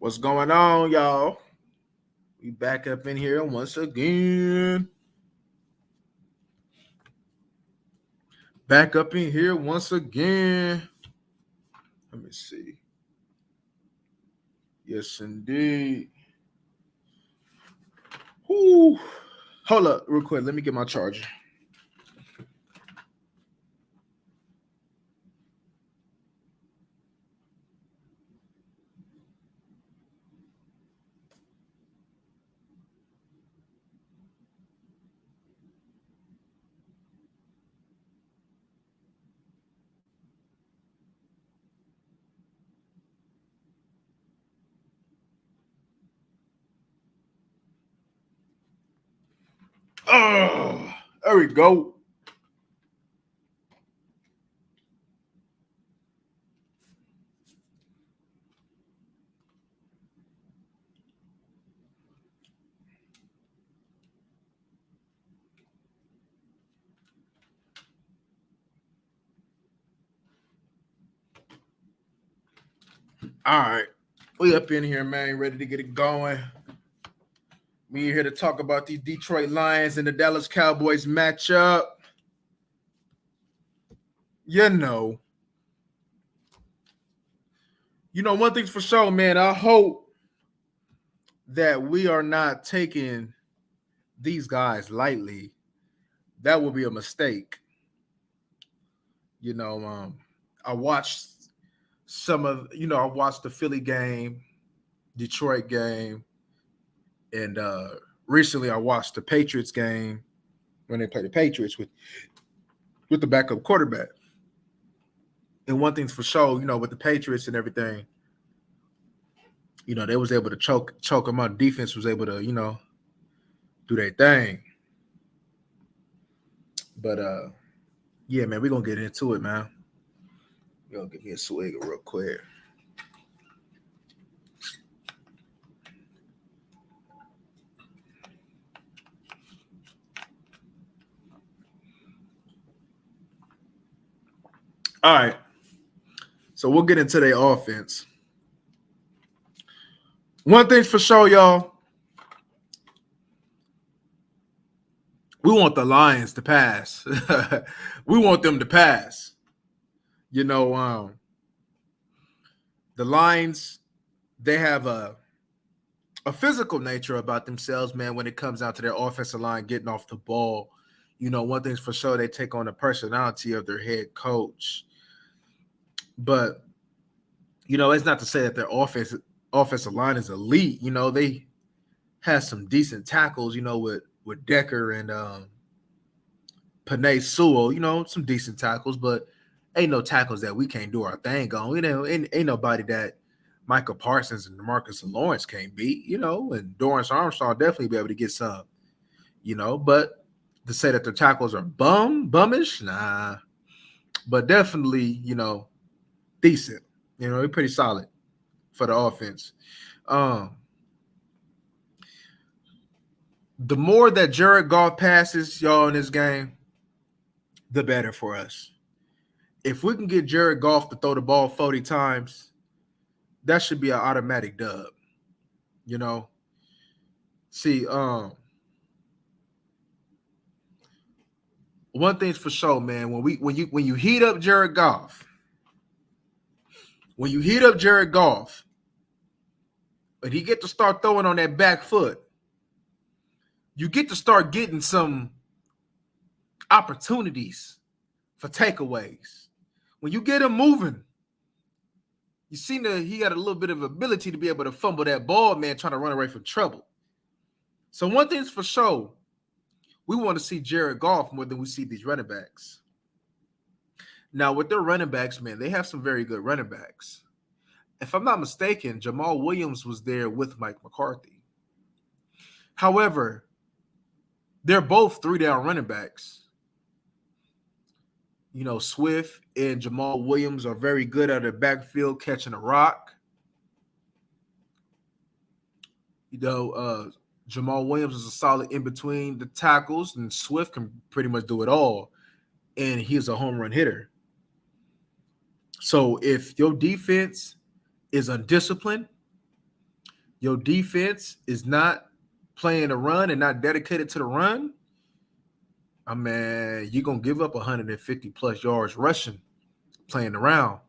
What's going on, y'all? We back up in here once again. Back up in here once again. Let me see. Yes, indeed. Whoo. Hold up, real quick. Let me get my charger. Oh, there we go. All right. We up in here, man. Ready to get it going. We here to talk about these Detroit Lions and the Dallas Cowboys matchup. You know. One thing's for sure, man. I hope that we are not taking these guys lightly. That would be a mistake. I watched I watched the Philly game, Detroit game, and recently I watched the Patriots game when they played the Patriots with the backup quarterback. And one thing's for sure, with the Patriots and everything, they was able to choke them out. Defense was able to, do their thing. But yeah, man, we're gonna get into it, man. We're gonna get me a swig real quick. All right. So we'll get into their offense. One thing's for sure, y'all. We want the Lions to pass. We want them to pass. The Lions, they have a physical nature about themselves, man, when it comes down to their offensive line getting off the ball. One thing's for sure, they take on the personality of their head coach. But, it's not to say that their offensive line is elite. They have some decent tackles, with Decker and Panay Sewell, some decent tackles, but ain't no tackles that we can't do our thing on. Ain't nobody that Michael Parsons and Marcus Lawrence can't beat, and Dorrance Armstrong definitely be able to get some, but to say that the tackles are bummish, nah. But definitely, decent. They're pretty solid for the offense. The more that Jared Goff passes, y'all, in this game, the better for us. If we can get Jared Goff to throw the ball 40 times, that should be an automatic dub. See, one thing's for sure, man. When you heat up Jared Goff, and he get to start throwing on that back foot, you get to start getting some opportunities for takeaways. When you get him moving, you see that he got a little bit of ability to be able to fumble that ball, man, trying to run away from trouble. So one thing's for sure, we want to see Jared Goff more than we see these running backs. Now, with their running backs, man, they have some very good running backs. If I'm not mistaken, Jamal Williams was there with Mike McCarthy. However, they're both 3-down running backs. Swift and Jamal Williams are very good at the backfield catching a rock. Jamal Williams is a solid in between the tackles, and Swift can pretty much do it all. And he's a home run hitter. So if your defense is undisciplined, your defense is not playing the run and not dedicated to the run, I mean, you're going to give up 150 plus yards rushing playing around.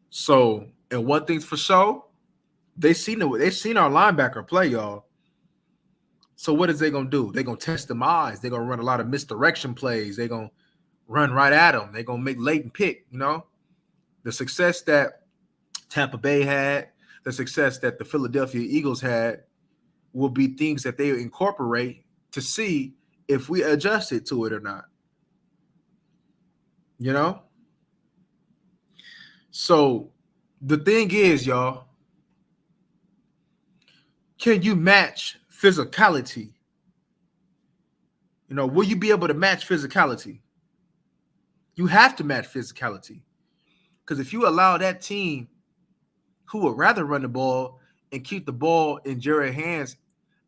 So, and one thing's for sure, they seen our linebacker play, y'all. So what is they gonna do? They're gonna test them eyes. They're gonna run a lot of misdirection plays. They're gonna run right at them. They're gonna make latent pick. The success that Tampa Bay had, the success that the Philadelphia Eagles had, will be things that they incorporate to see if we adjusted to it or not. So the thing is, y'all, can you match physicality? Will you be able to match physicality? You have to match physicality. Because if you allow that team who would rather run the ball and keep the ball in Jerry's hands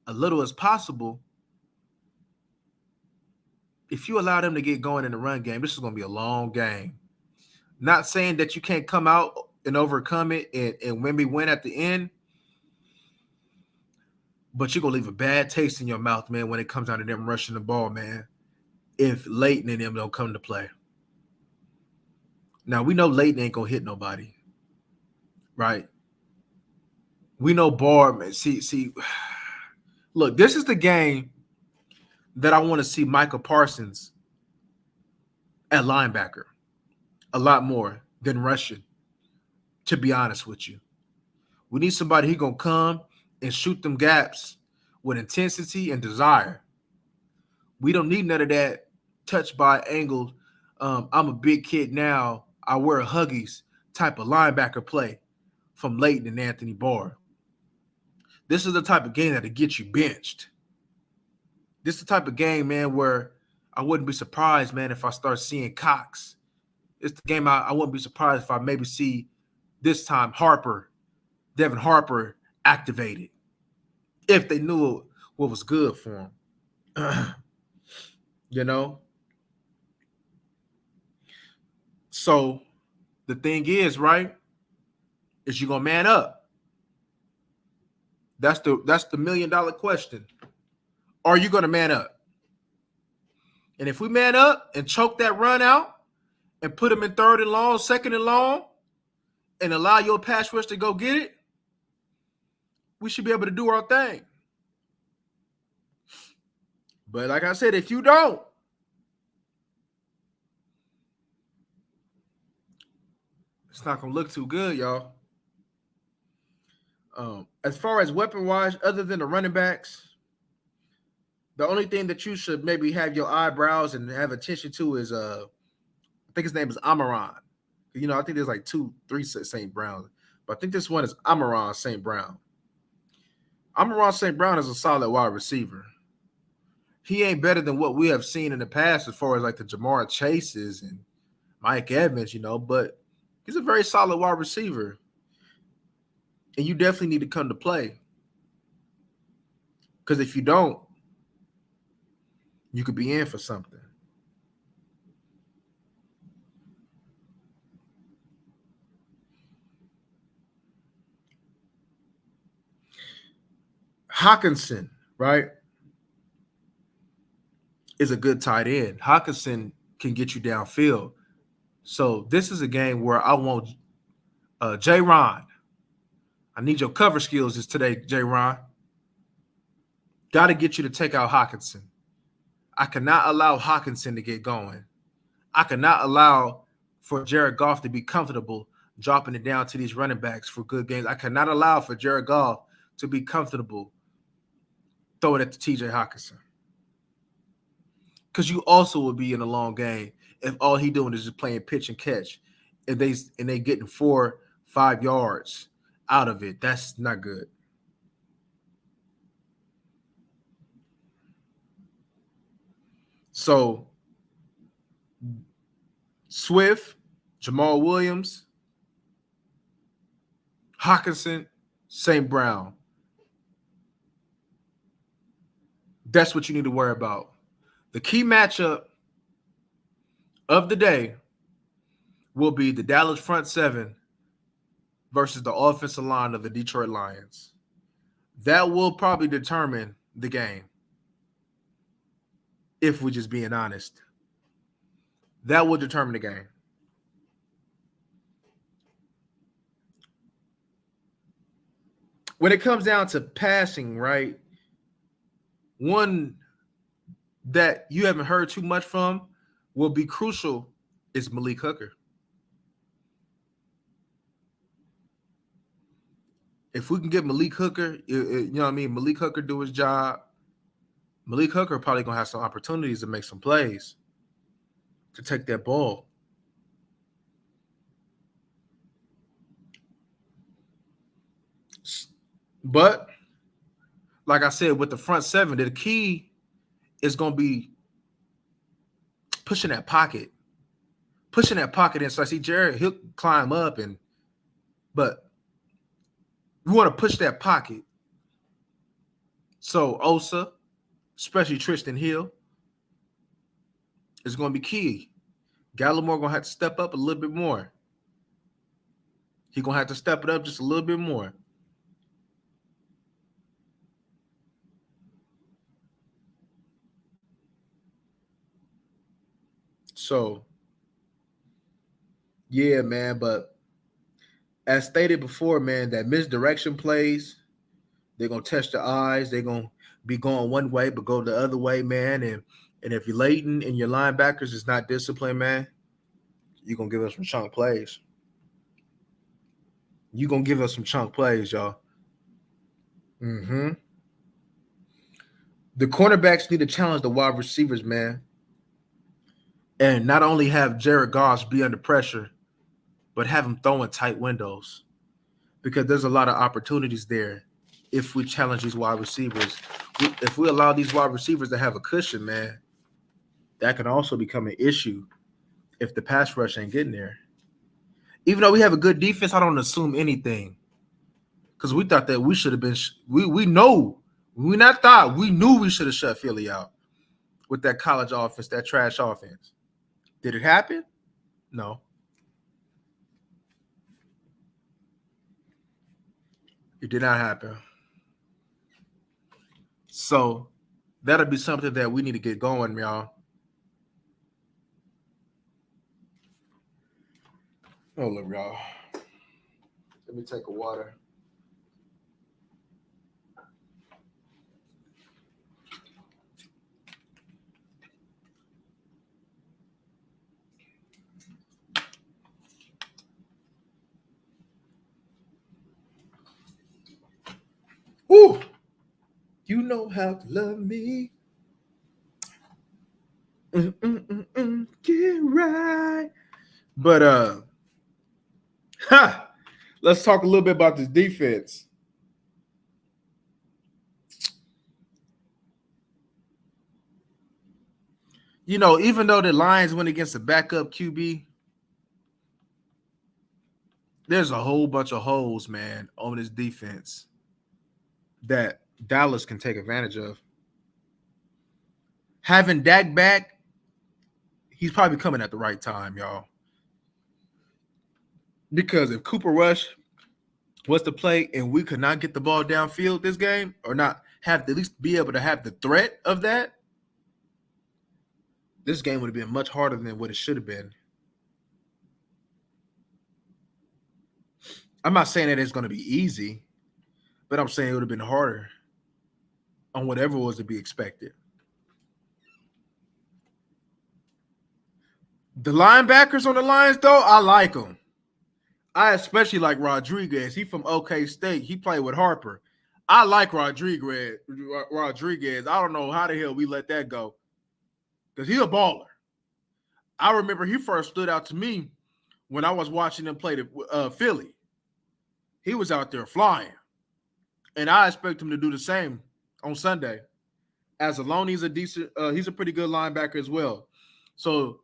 a little as possible, if you allow them to get going in the run game, this is going to be a long game. Not saying that you can't come out and overcome it and win at the end, but you're going to leave a bad taste in your mouth, man, when it comes down to them rushing the ball, man, if Leighton and them don't come to play. Now, we know Leighton ain't going to hit nobody, right? We know Barr, man. See, look, this is the game that I want to see Michael Parsons at linebacker a lot more than rushing, to be honest with you. We need somebody who's going to come and shoot them gaps with intensity and desire. We don't need none of that touch by angle. I'm a big kid now. I wear Huggies type of linebacker play from Leighton and Anthony Barr. This is the type of game that'll get you benched. This is the type of game, man, where I wouldn't be surprised, man, if I start seeing Cox. It's the game I wouldn't be surprised if I maybe see this time Devin Harper activated, if they knew what was good for him. So the thing is, right, is you gonna man up? That's the $1 million question. Are you gonna man up? And if we man up and choke that run out and put them in 3rd and long, 2nd and long, and allow your pass rush to go get it, we should be able to do our thing. But like I said, if you don't, it's not going to look too good, y'all. As far as weapon-wise, other than the running backs, the only thing that you should maybe have your eyebrows and have attention to is, I think his name is Amaron. I think there's like 2-3 St. Brown, but I think this one is Amaron St. Brown. Amaron St. Brown is a solid wide receiver. He ain't better than what we have seen in the past as far as like the Jamar Chases and Mike Evans, but he's a very solid wide receiver. And you definitely need to come to play. Because if you don't, you could be in for something. Hawkinson, right, is a good tight end. Hawkinson can get you downfield. So this is a game where I want J-Ron. I need your cover skills today, J-Ron. Got to get you to take out Hawkinson. I cannot allow Hawkinson to get going. I cannot allow for Jared Goff to be comfortable dropping it down to these running backs for good games. I cannot allow for Jared Goff to be comfortable throwing it to T.J. Hawkinson. Because you also will be in a long game if all he doing is just playing pitch and catch, and they getting 4-5 yards out of it. That's not good. So Swift, Jamal Williams, Hawkinson, St. Brown. That's what you need to worry about. The key matchup of the day will be the Dallas front seven versus the offensive line of the Detroit Lions. That will probably determine the game. If we're just being honest, that will determine the game. When it comes down to passing, right? One that you haven't heard too much from will be crucial is Malik Hooker. If we can get Malik Hooker, you know what I mean? Malik Hooker do his job. Malik Hooker probably going to have some opportunities to make some plays to take that ball. But like I said, with the front seven, the key is going to be pushing that pocket. Pushing that pocket in. So I see Jared, he'll climb up, but we want to push that pocket. So Osa, especially Tristan Hill, is going to be key. Gallimore going to have to step up a little bit more. He's going to have to step it up just a little bit more. So, yeah, man, but as stated before, man, that misdirection plays, they're going to test your eyes. They're going to be going one way, but go the other way, man. And if you're Leighton and your linebackers is not disciplined, man, you're going to give us some chunk plays. You're going to give us some chunk plays, y'all. Mm-hmm. The cornerbacks need to challenge the wide receivers, man. And not only have Jared Goff be under pressure, but have him throwing tight windows. Because there's a lot of opportunities there if we challenge these wide receivers. If we allow these wide receivers to have a cushion, man, that can also become an issue if the pass rush ain't getting there. Even though we have a good defense, I don't assume anything. Because we thought that we should have been we know. We not thought. We knew we should have shut Philly out with that college offense, that trash offense. Did it happen? No. It did not happen. So that'll be something that we need to get going, y'all. Hold up, y'all. Let me take a water. Ooh, you know how to love me. Get right. But let's talk a little bit about this defense. You know, even though the Lions went against a backup QB, there's a whole bunch of holes, man, on this defense that Dallas can take advantage of. Having Dak back, he's probably coming at the right time, y'all. Because if Cooper Rush was to play and we could not get the ball downfield this game, or not have to at least be able to have the threat of that, this game would have been much harder than what it should have been. I'm not saying that it's going to be easy, but I'm saying it would have been harder on whatever was to be expected. The linebackers on the Lions, though, I like them. I especially like Rodriguez. He from OK State. He played with Harper. I like Rodriguez. I don't know how the hell we let that go. Because he's a baller. I remember he first stood out to me when I was watching him play the Philly. He was out there flying. And I expect him to do the same on Sunday. As alone, he's a pretty good linebacker as well. So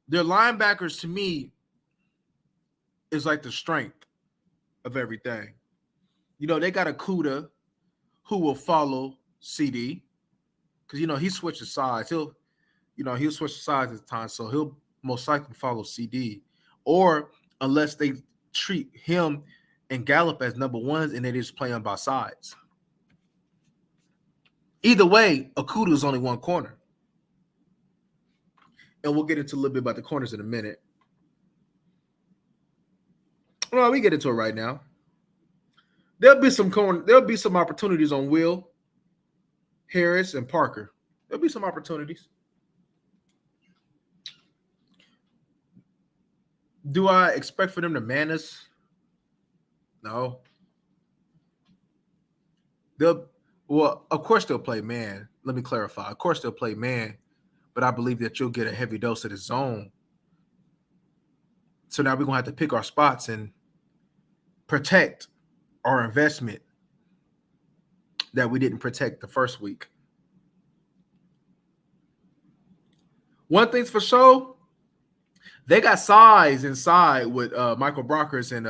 their linebackers to me is like the strength of everything. You know, they got a Kuda who will follow CD because, you know, he switches sides. He'll switch sides at the time, so he'll most likely follow CD. Or unless they treat him and Gallup as number ones, and they just play on both sides. Either way, Okuda is only one corner. And we'll get into a little bit about the corners in a minute. Well, we get into it right now. There'll be some opportunities on Will, Harris, and Parker. There'll be some opportunities. Do I expect for them to man us? No. Of course they'll play man. Let me clarify. Of course they'll play man, but I believe that you'll get a heavy dose of the zone. So now we're gonna have to pick our spots and protect our investment that we didn't protect the first week. One thing's for sure, they got size inside with Michael Brockers and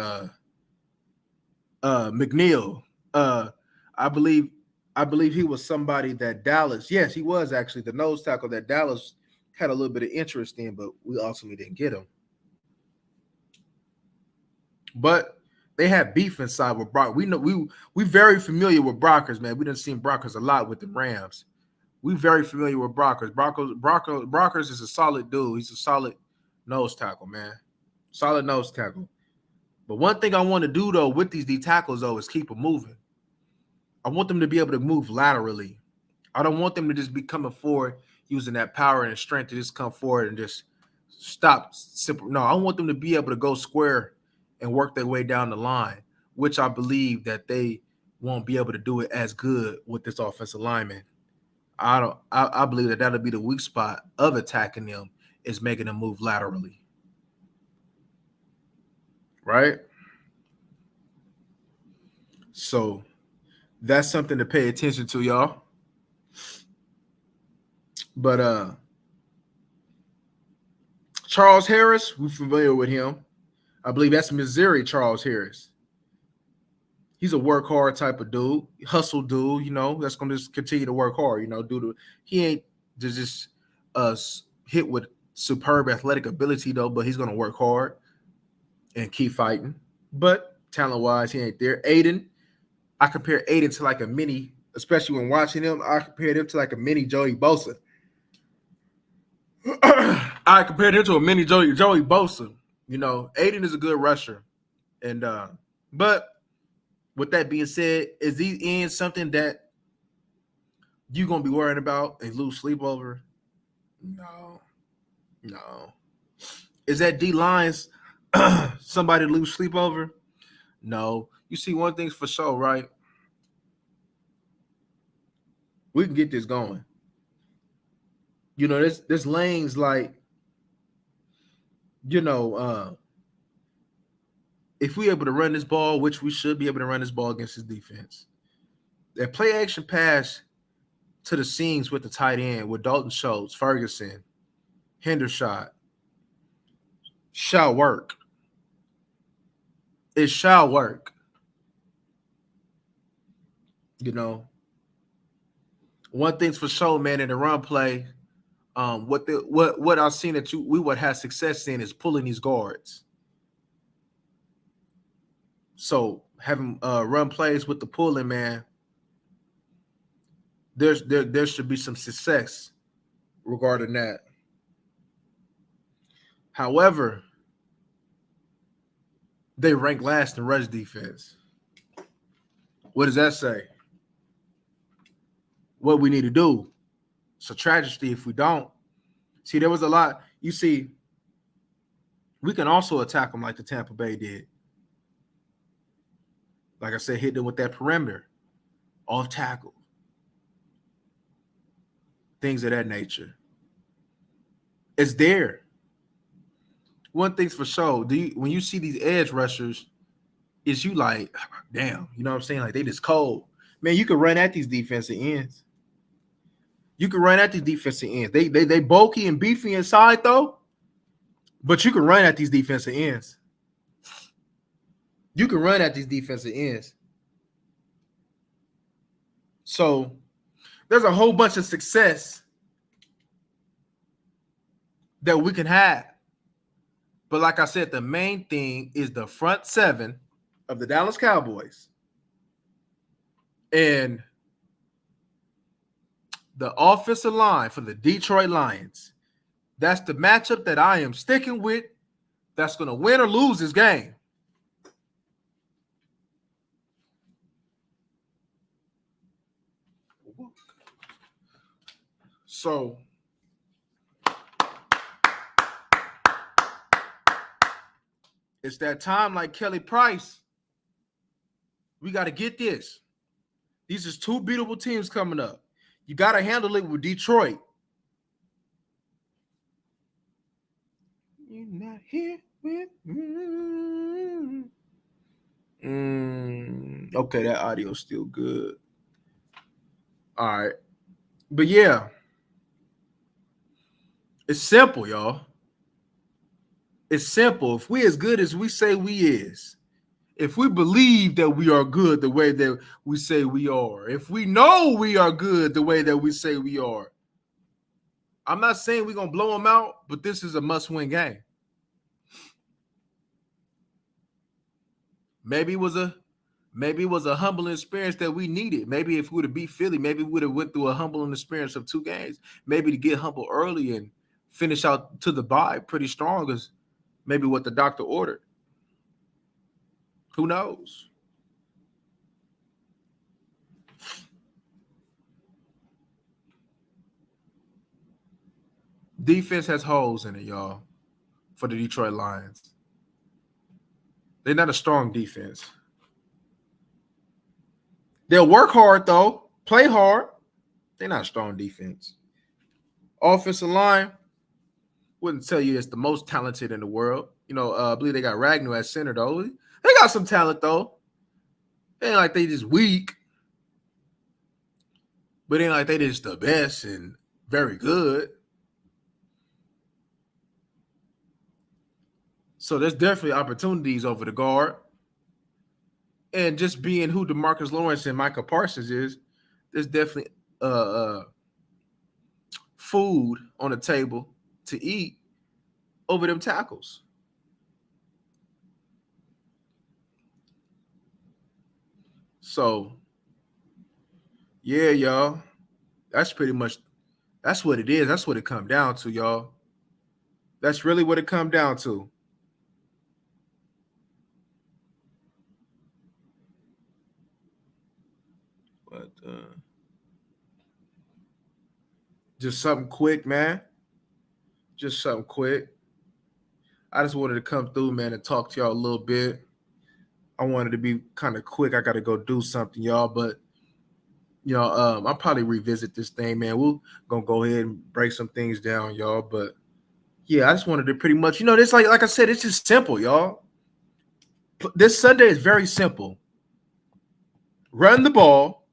McNeil. I believe he was somebody that Dallas. Yes, he was actually the nose tackle that Dallas had a little bit of interest in, but we ultimately didn't get him. But they had beef inside with Brock. We know we very familiar with Brockers, man. We done seen Brockers a lot with the Rams. We very familiar with Brockers. Brockers is a solid dude. He's a solid nose tackle, man. Solid nose tackle. But one thing I want to do though with these D tackles though is keep them moving. I want them to be able to move laterally. I don't want them to just be coming forward using that power and strength to just come forward and just stop. No, I want them to be able to go square and work their way down the line, which I believe that they won't be able to do it as good with this offensive lineman. I believe that that'll be the weak spot of attacking them is making them move laterally. Right? So that's something to pay attention to, y'all. But Charles Harris, we're familiar with him. I believe that's Missouri Charles Harris. He's a work hard type of dude, hustle dude, that's going to just continue to work hard, he ain't just hit with superb athletic ability, though, but he's going to work hard and keep fighting. But talent-wise, he ain't there. Aiden, I compare Aiden to like a mini, especially when watching him, I compared him to like a mini Joey Bosa. I compared him to a mini Joey Bosa. Aiden is a good rusher. And but with that being said, is these ends something that you're going to be worrying about and lose sleep over? No. Is that D-lines somebody to lose sleep over? No. You see, one thing's for sure, right? We can get this going. This lane's like, if we're able to run this ball, which we should be able to run this ball against his defense, that play action pass to the seams with the tight end with Dalton Schultz, Ferguson, Hendershot shall work. It shall work. One thing's for sure, man, in the run play, what I've seen that we would have success in is pulling these guards. So having run plays with the pulling, man, there should be some success regarding that. However, they rank last in rush defense. What does that say? What we need to do? It's a tragedy if we don't. See, there was a lot. You see, we can also attack them like the Tampa Bay did. Like I said, hit them with that perimeter, off tackle, things of that nature. It's there. One thing's for sure. When you see these edge rushers, is you like, damn, you know what I'm saying? Like they just cold. Man, you can run at these defensive ends. They bulky and beefy inside though, but you can run at these defensive ends. So there's a whole bunch of success that we can have. But like I said, the main thing is the front seven of the Dallas Cowboys and the offensive line for the Detroit Lions. That's the matchup that I am sticking with. That's going to win or lose this game. So it's that time, like Kelly Price. We got to get this. These is two beatable teams coming up. You got to handle it with Detroit. You're not here with me. Okay, that audio's still good. All right. But yeah, it's simple, y'all. It's simple. If we as good as we say we is, if we believe that we are good the way that we say we are, if we know we are good the way that we say we are, I'm not saying we're going to blow them out, but this is a must-win game. Maybe it was a humbling experience that we needed. Maybe if we would have beat Philly, maybe we would have went through a humbling experience of 2 games. Maybe to get humble early and finish out to the bye pretty strong is maybe what the doctor ordered. Who knows? Defense has holes in it, y'all, for the Detroit Lions. They're not a strong defense. They'll work hard, though. Play hard. They're not a strong defense. Offensive line, wouldn't tell you it's the most talented in the world. I believe they got Ragnar at center, though. They got some talent, though. It ain't like they just weak. But it ain't like they just the best and very good. So there's definitely opportunities over the guard. And just being who DeMarcus Lawrence and Micah Parsons is, there's definitely food on the table to eat over them tackles. So, yeah, y'all. That's what it is. That's what it come down to, y'all. That's really what it come down to. But just something quick, man. Just something quick. I just wanted to come through, man, and talk to y'all a little bit. I wanted to be kind of quick. I got to go do something, y'all. But, I'll probably revisit this thing, man. We're going to go ahead and break some things down, y'all. But, yeah, I just wanted to pretty much, this like I said, it's just simple, y'all. This Sunday is very simple. Run the ball.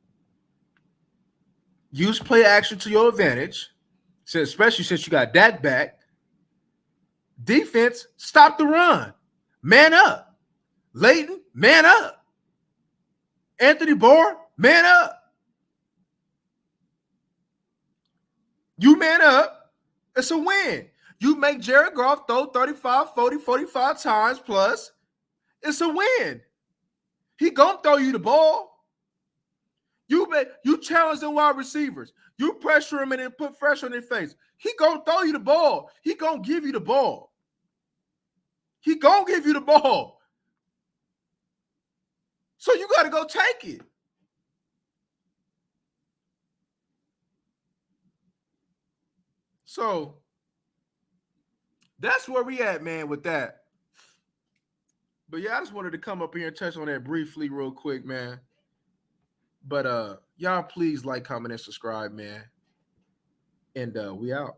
Use play action to your advantage, especially since you got Dak back. Defense, stop the run. Man up. Leighton, man up. Anthony Barr, man up. You man up, it's a win. You make Jared Goff throw 35, 40, 45 times plus, it's a win. He gonna throw you the ball. You challenge the wide receivers. You pressure him and then put pressure on their face. He gonna throw you the ball. He gonna give you the ball. He gonna give you the ball. So you got to go take it. So that's where we at, man, with that. But yeah, I just wanted to come up here and touch on that briefly real quick, man. But y'all please like, comment, and subscribe, man. And we out.